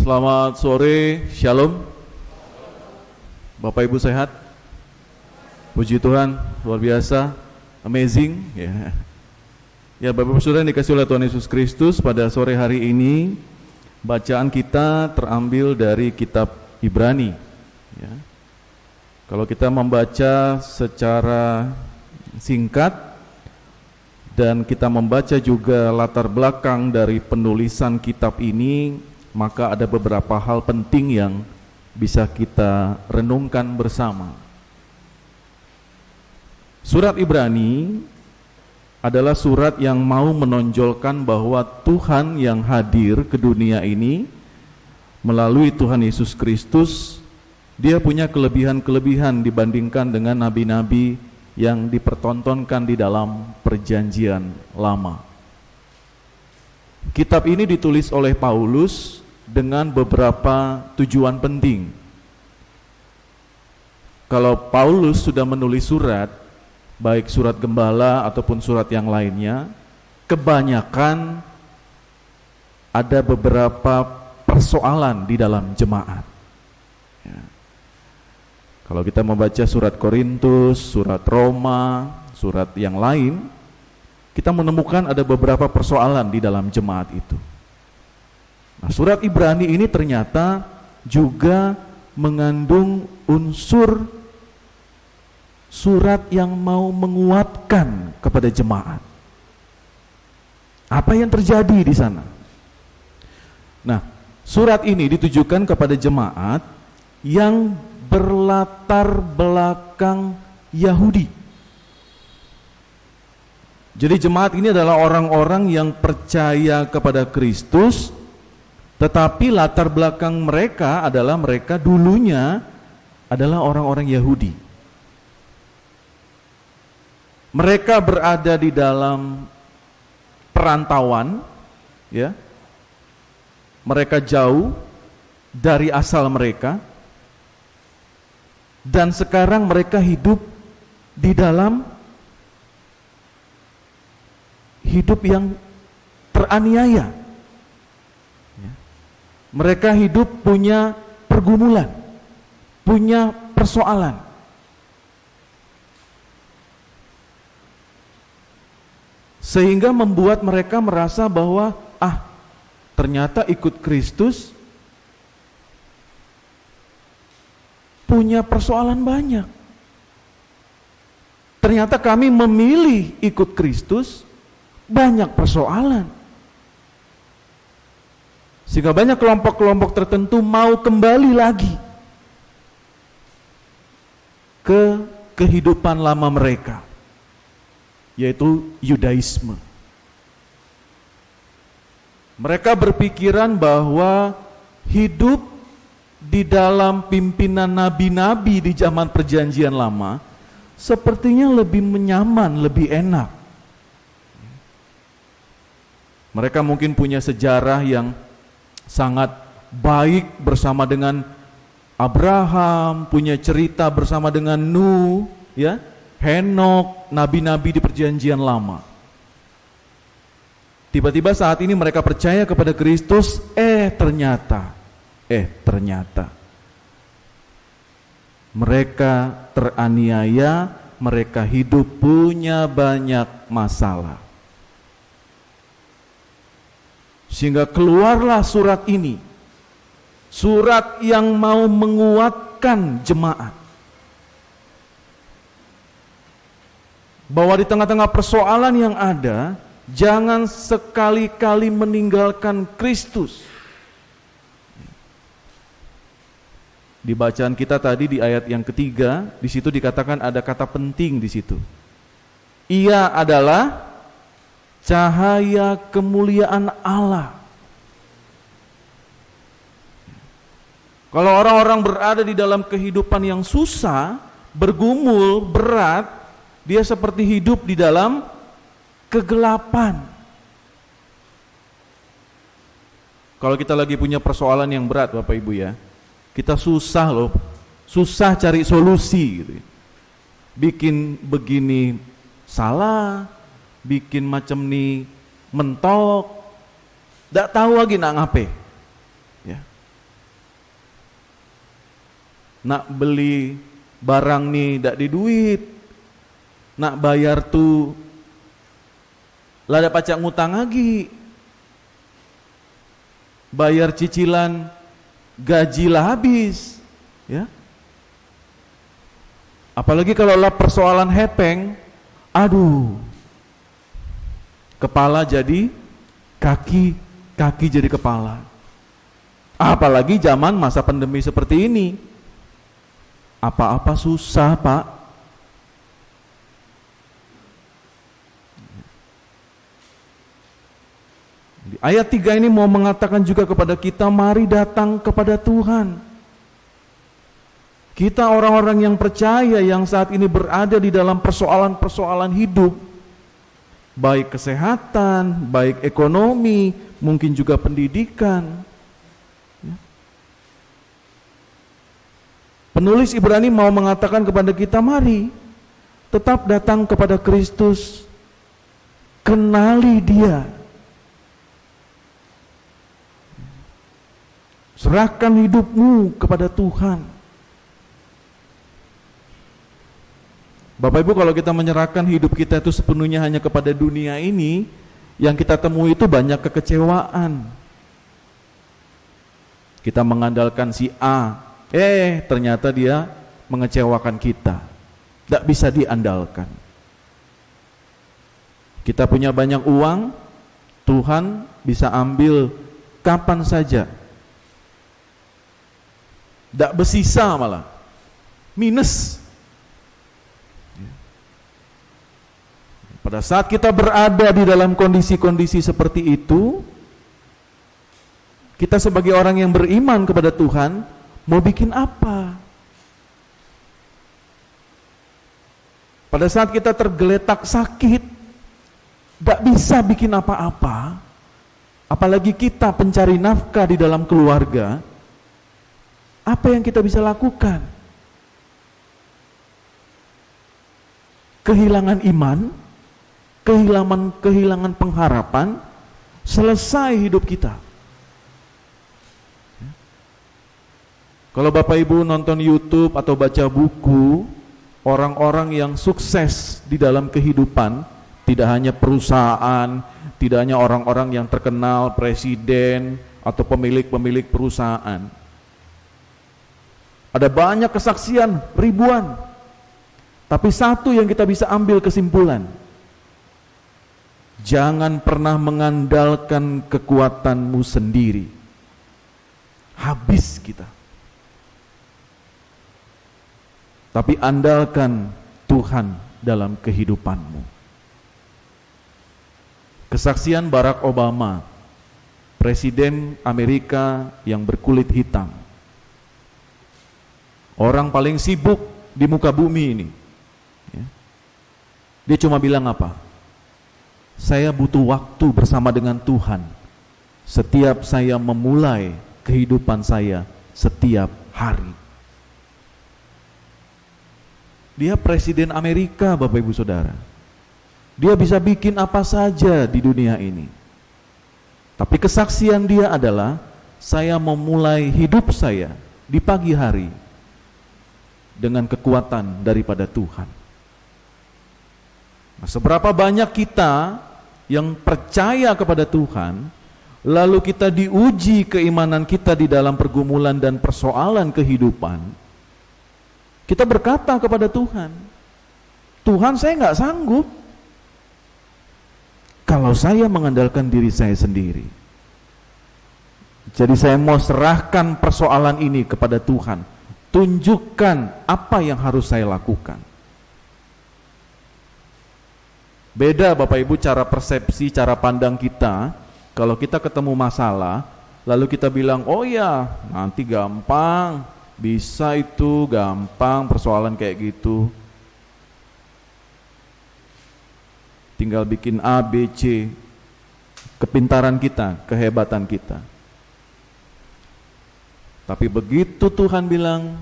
Selamat sore, Shalom. Bapak Ibu sehat? Puji Tuhan, luar biasa, amazing. Ya, Bapak Ibu Saudara yang dikasihi oleh Tuhan Yesus Kristus, pada sore hari ini bacaan kita terambil dari kitab Ibrani. Ya. Kalau kita membaca secara singkat dan kita membaca juga latar belakang dari penulisan kitab ini, maka ada beberapa hal penting yang bisa kita renungkan bersama. Surat Ibrani adalah surat yang mau menonjolkan bahwa Tuhan yang hadir ke dunia ini melalui Tuhan Yesus Kristus, Dia punya kelebihan-kelebihan dibandingkan dengan nabi-nabi yang dipertontonkan di dalam Perjanjian Lama. Kitab ini ditulis oleh Paulus dengan beberapa tujuan penting. Kalau Paulus sudah menulis surat, baik surat gembala ataupun surat yang lainnya, kebanyakan ada beberapa persoalan di dalam jemaat. Ya. Kalau kita membaca surat Korintus, surat Roma, surat yang lain, kita menemukan ada beberapa persoalan di dalam jemaat itu. Nah, surat Ibrani ini ternyata juga mengandung unsur surat yang mau menguatkan kepada jemaat. Apa yang terjadi di sana? Nah, surat ini ditujukan kepada jemaat yang berlatar belakang Yahudi. Jadi jemaat ini adalah orang-orang yang percaya kepada Kristus, tetapi latar belakang mereka adalah mereka dulunya adalah orang-orang Yahudi. Mereka berada di dalam perantauan, ya. Mereka jauh dari asal mereka, dan sekarang mereka hidup di dalam hidup yang teraniaya. Mereka hidup punya pergumulan, punya persoalan. Sehingga membuat mereka merasa bahwa ternyata ikut Kristus punya persoalan banyak. Ternyata kami memilih ikut Kristus, banyak persoalan. Sehingga banyak kelompok-kelompok tertentu mau kembali lagi ke kehidupan lama mereka, yaitu Yudaisme. Mereka berpikiran bahwa hidup di dalam pimpinan nabi-nabi di zaman Perjanjian Lama sepertinya lebih nyaman, lebih enak. Mereka mungkin punya sejarah yang sangat baik bersama dengan Abraham, punya cerita bersama dengan Nuh, ya, Henok, nabi-nabi di Perjanjian Lama. Tiba-tiba saat ini mereka percaya kepada Kristus, ternyata mereka teraniaya, mereka hidup punya banyak masalah. Sehingga keluarlah surat ini, surat yang mau menguatkan jemaat, bahwa di tengah-tengah persoalan yang ada, jangan sekali-kali meninggalkan Kristus. Di bacaan kita tadi di ayat yang ketiga, di situ dikatakan ada kata penting di situ. Ia adalah cahaya kemuliaan Allah. Kalau orang-orang berada di dalam kehidupan yang susah, bergumul, berat, dia seperti hidup di dalam kegelapan. Kalau kita lagi punya persoalan yang berat, Bapak Ibu ya, kita susah loh, susah cari solusi gitu. Bikin begini salah, bikin macam ni mentok, tidak tahu lagi nak ngape. Ya. Nak beli barang nih ndak di duit. Nak bayar tuh lah ada pacak ngutang lagi. Bayar cicilan gaji lah habis, ya. Apalagi kalau lah persoalan hepeng, aduh, kepala jadi kaki, kaki jadi kepala. Apalagi zaman masa pandemi seperti ini, apa-apa susah, Pak. Ayat 3 ini mau mengatakan juga kepada kita, mari datang kepada Tuhan. Kita orang-orang yang percaya yang saat ini berada di dalam persoalan-persoalan hidup, baik kesehatan, baik ekonomi, mungkin juga pendidikan. Penulis Ibrani mau mengatakan kepada kita, mari tetap datang kepada Kristus, kenali Dia. Serahkan hidupmu kepada Tuhan. Bapak Ibu, kalau kita menyerahkan hidup kita itu sepenuhnya hanya kepada dunia ini, yang kita temui itu banyak kekecewaan. Kita mengandalkan si A, ternyata dia mengecewakan kita. Tidak bisa diandalkan. Kita punya banyak uang, Tuhan bisa ambil kapan saja. Tidak bersisa malah, minus. Pada saat kita berada di dalam kondisi-kondisi seperti itu, kita sebagai orang yang beriman kepada Tuhan, mau bikin apa? Pada saat kita tergeletak sakit, tidak bisa bikin apa-apa, apalagi kita pencari nafkah di dalam keluarga. Apa yang kita bisa lakukan? Kehilangan iman, kehilangan pengharapan, selesai hidup kita. Kalau Bapak Ibu nonton YouTube atau baca buku, orang-orang yang sukses di dalam kehidupan, tidak hanya perusahaan, tidak hanya orang-orang yang terkenal, presiden atau pemilik-pemilik perusahaan. Ada banyak kesaksian, ribuan. Tapi satu yang kita bisa ambil kesimpulan, jangan pernah mengandalkan kekuatanmu sendiri. Habis kita. Tapi andalkan Tuhan dalam kehidupanmu. Kesaksian Barack Obama, Presiden Amerika yang berkulit hitam. Orang paling sibuk di muka bumi ini. Dia cuma bilang apa? Saya butuh waktu bersama dengan Tuhan. Setiap saya memulai kehidupan saya setiap hari. Dia Presiden Amerika, Bapak Ibu Saudara. Dia bisa bikin apa saja di dunia ini. Tapi kesaksian dia adalah, saya memulai hidup saya di pagi hari dengan kekuatan daripada Tuhan. Nah, seberapa banyak kita yang percaya kepada Tuhan, lalu kita diuji keimanan kita di dalam pergumulan dan persoalan kehidupan, kita berkata kepada Tuhan, Tuhan, saya nggak sanggup kalau saya mengandalkan diri saya sendiri. Jadi saya mau serahkan persoalan ini kepada Tuhan. Tunjukkan apa yang harus saya lakukan. Beda Bapak Ibu cara persepsi, cara pandang kita. Kalau kita ketemu masalah, lalu kita bilang, oh ya nanti gampang, bisa itu, gampang persoalan kayak gitu. Tinggal bikin A, B, C. Kepintaran kita, kehebatan kita. Tapi begitu Tuhan bilang,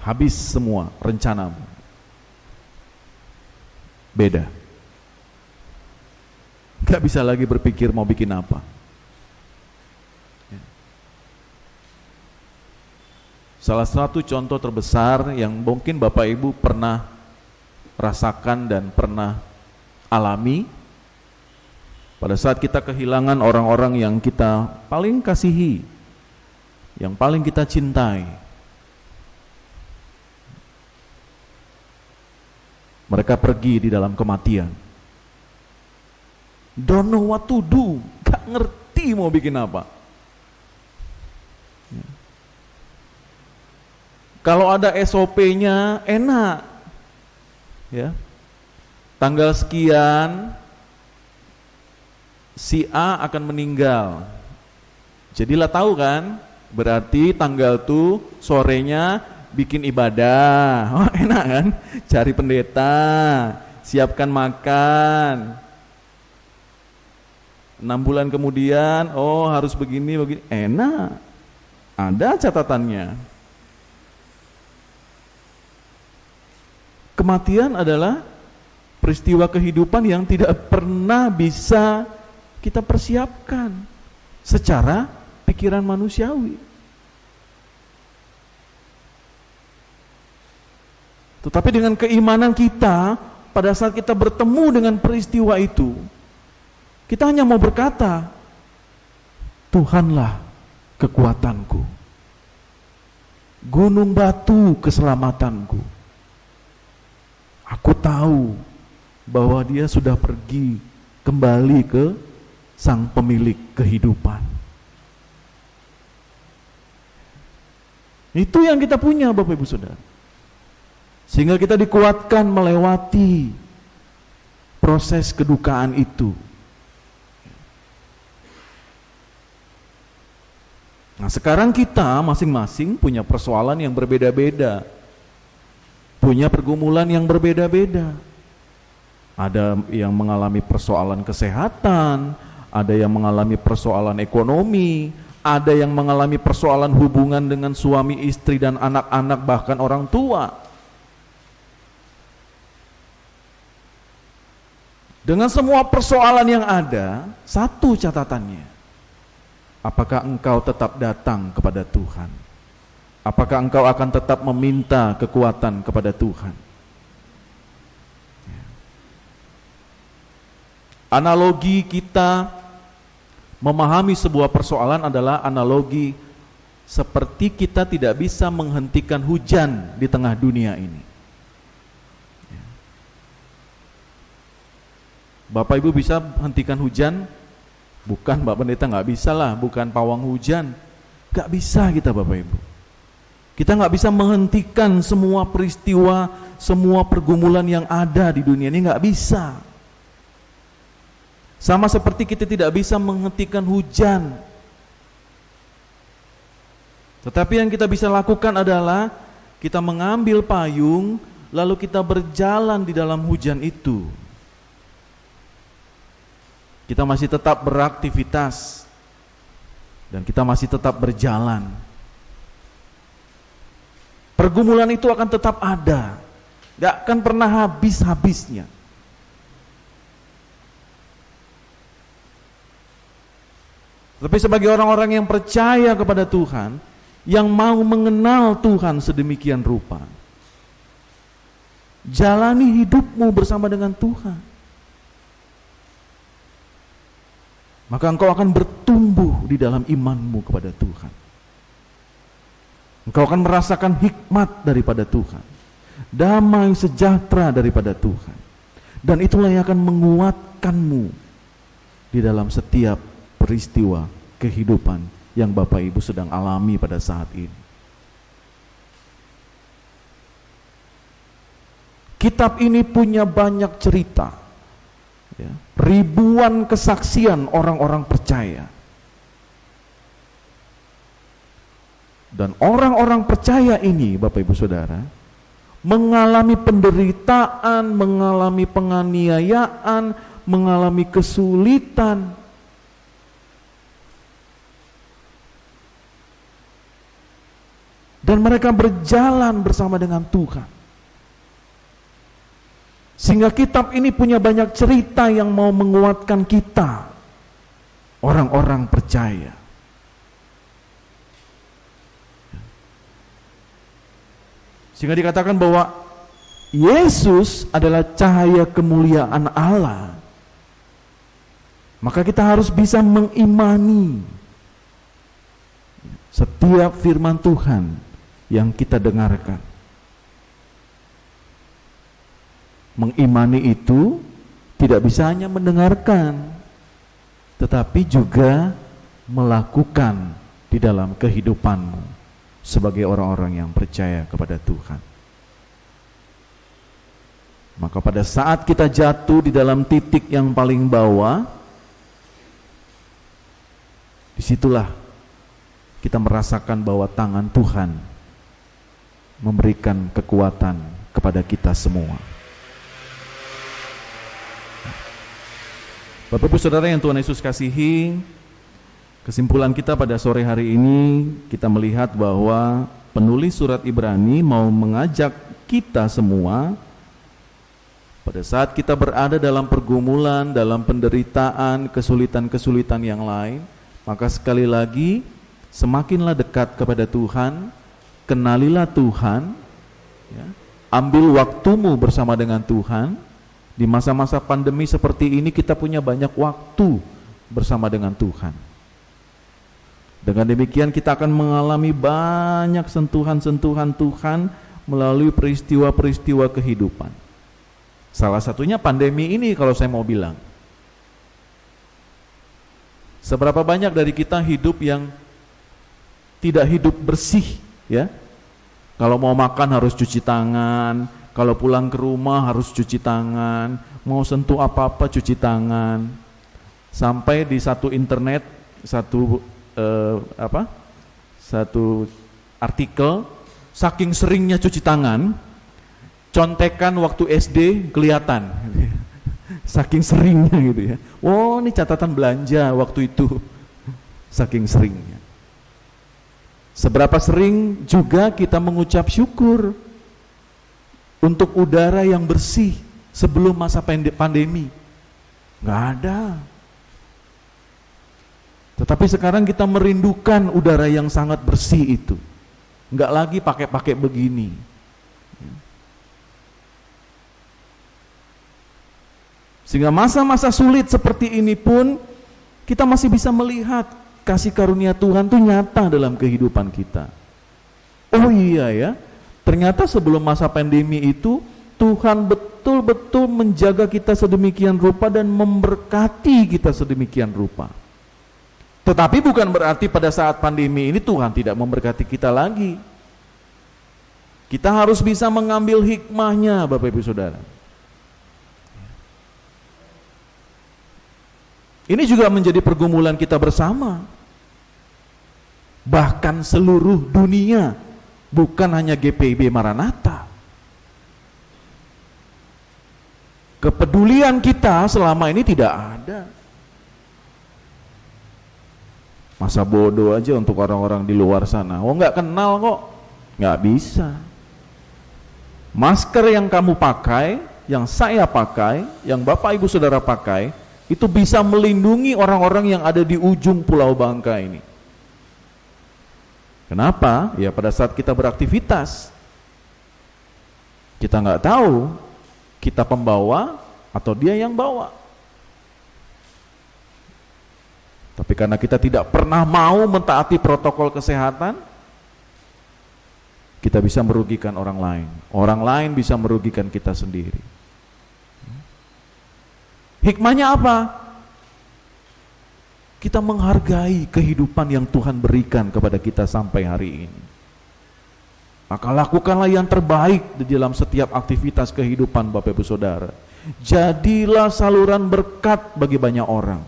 habis semua rencanamu. Beda. Gak bisa lagi berpikir mau bikin apa. Salah satu contoh terbesar yang mungkin Bapak Ibu pernah rasakan dan pernah alami pada saat kita kehilangan orang-orang yang kita paling kasihi, yang paling kita cintai. Mereka pergi di dalam kematian. Don't know what to do, gak ngerti mau bikin apa. Kalau ada SOP-nya enak, ya. Tanggal sekian si A akan meninggal. Jadilah tahu kan, berarti tanggal tuh sorenya bikin ibadah. Oh, enak kan? Cari pendeta, siapkan makan. 6 bulan kemudian, oh harus begini, enak. Ada catatannya. Kematian adalah peristiwa kehidupan yang tidak pernah bisa kita persiapkan secara pikiran manusiawi. Tetapi dengan keimanan kita, pada saat kita bertemu dengan peristiwa itu, kita hanya mau berkata, Tuhanlah kekuatanku, gunung batu keselamatanku. Aku tahu bahwa dia sudah pergi kembali ke sang pemilik kehidupan. Itu yang kita punya Bapak Ibu Saudara. Sehingga kita dikuatkan melewati proses kedukaan itu. Nah, sekarang kita masing-masing punya persoalan yang berbeda-beda. Punya pergumulan yang berbeda-beda. Ada yang mengalami persoalan kesehatan, ada yang mengalami persoalan ekonomi, ada yang mengalami persoalan hubungan dengan suami, istri, dan anak-anak, bahkan orang tua. Dengan semua persoalan yang ada, satu catatannya. Apakah engkau tetap datang kepada Tuhan? Apakah engkau akan tetap meminta kekuatan kepada Tuhan? Analogi kita memahami sebuah persoalan adalah analogi seperti kita tidak bisa menghentikan hujan di tengah dunia ini. Bapak Ibu bisa hentikan hujan? Bukan, Pak Pendeta, nggak bisa lah, bukan pawang hujan. Nggak bisa kita Bapak Ibu. Kita nggak bisa menghentikan semua peristiwa, semua pergumulan yang ada di dunia ini, nggak bisa. Sama seperti kita tidak bisa menghentikan hujan. Tetapi yang kita bisa lakukan adalah kita mengambil payung, lalu kita berjalan di dalam hujan itu. Kita masih tetap beraktivitas, dan kita masih tetap berjalan. Pergumulan itu akan tetap ada, gak akan pernah habis-habisnya. Tapi sebagai orang-orang yang percaya kepada Tuhan, yang mau mengenal Tuhan sedemikian rupa, jalani hidupmu bersama dengan Tuhan, maka engkau akan bertumbuh di dalam imanmu kepada Tuhan. Engkau akan merasakan hikmat daripada Tuhan, damai sejahtera daripada Tuhan, dan itulah yang akan menguatkanmu di dalam setiap peristiwa kehidupan yang Bapak Ibu sedang alami pada saat ini. Kitab ini punya banyak cerita, ya, ribuan kesaksian orang-orang percaya. Dan orang-orang percaya ini, Bapak Ibu Saudara, mengalami penderitaan, mengalami penganiayaan, mengalami kesulitan. Dan mereka berjalan bersama dengan Tuhan. Sehingga kitab ini punya banyak cerita yang mau menguatkan kita, orang-orang percaya. Sehingga dikatakan bahwa Yesus adalah cahaya kemuliaan Allah. Maka kita harus bisa mengimani setiap firman Tuhan yang kita dengarkan. Mengimani itu tidak bisa hanya mendengarkan, tetapi juga melakukan di dalam kehidupanmu sebagai orang-orang yang percaya kepada Tuhan. Maka pada saat kita jatuh di dalam titik yang paling bawah, disitulah kita merasakan bahwa tangan Tuhan memberikan kekuatan kepada kita semua. Bapak Ibu Saudara yang Tuhan Yesus kasihi, kesimpulan kita pada sore hari ini, kita melihat bahwa penulis surat Ibrani mau mengajak kita semua pada saat kita berada dalam pergumulan, dalam penderitaan, kesulitan-kesulitan yang lain, maka sekali lagi semakinlah dekat kepada Tuhan, kenalilah Tuhan, ya, ambil waktumu bersama dengan Tuhan. Di masa-masa pandemi seperti ini kita punya banyak waktu bersama dengan Tuhan. Dengan demikian kita akan mengalami banyak sentuhan-sentuhan Tuhan melalui peristiwa-peristiwa kehidupan. Salah satunya pandemi ini kalau saya mau bilang. Seberapa banyak dari kita hidup yang tidak hidup bersih, ya? Kalau mau makan harus cuci tangan, kalau pulang ke rumah harus cuci tangan, mau sentuh apa-apa cuci tangan. Sampai di satu internet, satu artikel, saking seringnya cuci tangan, contekan waktu SD kelihatan. Saking seringnya gitu ya. Oh, ini catatan belanja waktu itu. Saking seringnya. Seberapa sering juga kita mengucap syukur untuk udara yang bersih sebelum masa pandemi? Nggak ada. Tetapi sekarang kita merindukan udara yang sangat bersih itu. Nggak lagi pakai begini. Sehingga masa-masa sulit seperti ini pun kita masih bisa melihat kasih karunia Tuhan itu nyata dalam kehidupan kita. Oh iya ya, ternyata sebelum masa pandemi itu Tuhan betul-betul menjaga kita sedemikian rupa dan memberkati kita sedemikian rupa. Tetapi bukan berarti pada saat pandemi ini Tuhan tidak memberkati kita lagi. Kita harus bisa mengambil hikmahnya, Bapak Ibu Saudara. Ini juga menjadi pergumulan kita bersama. Bahkan seluruh dunia, bukan hanya GPIB Maranatha. Kepedulian kita selama ini tidak ada. Masa bodoh aja untuk orang-orang di luar sana. Oh, nggak kenal kok. Nggak bisa. Masker yang kamu pakai, yang saya pakai, yang Bapak Ibu Saudara pakai, itu bisa melindungi orang-orang yang ada di ujung Pulau Bangka ini. Kenapa? Ya pada saat kita beraktivitas, kita nggak tahu kita pembawa atau dia yang bawa. Tapi karena kita tidak pernah mau mentaati protokol kesehatan, kita bisa merugikan orang lain. Orang lain bisa merugikan kita sendiri. Hikmahnya apa? Kita menghargai kehidupan yang Tuhan berikan kepada kita sampai hari ini. Maka lakukanlah yang terbaik di dalam setiap aktivitas kehidupan Bapak Ibu Saudara. Jadilah saluran berkat bagi banyak orang.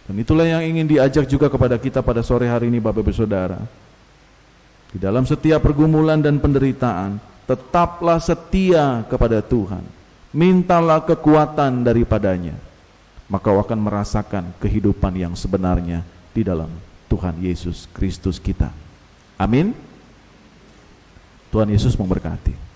Dan itulah yang ingin diajak juga kepada kita pada sore hari ini Bapak Ibu Saudara. Di dalam setiap pergumulan dan penderitaan, tetaplah setia kepada Tuhan. Mintalah kekuatan daripadanya. Maka akan merasakan kehidupan yang sebenarnya di dalam Tuhan Yesus Kristus kita. Amin. Tuhan Yesus memberkati.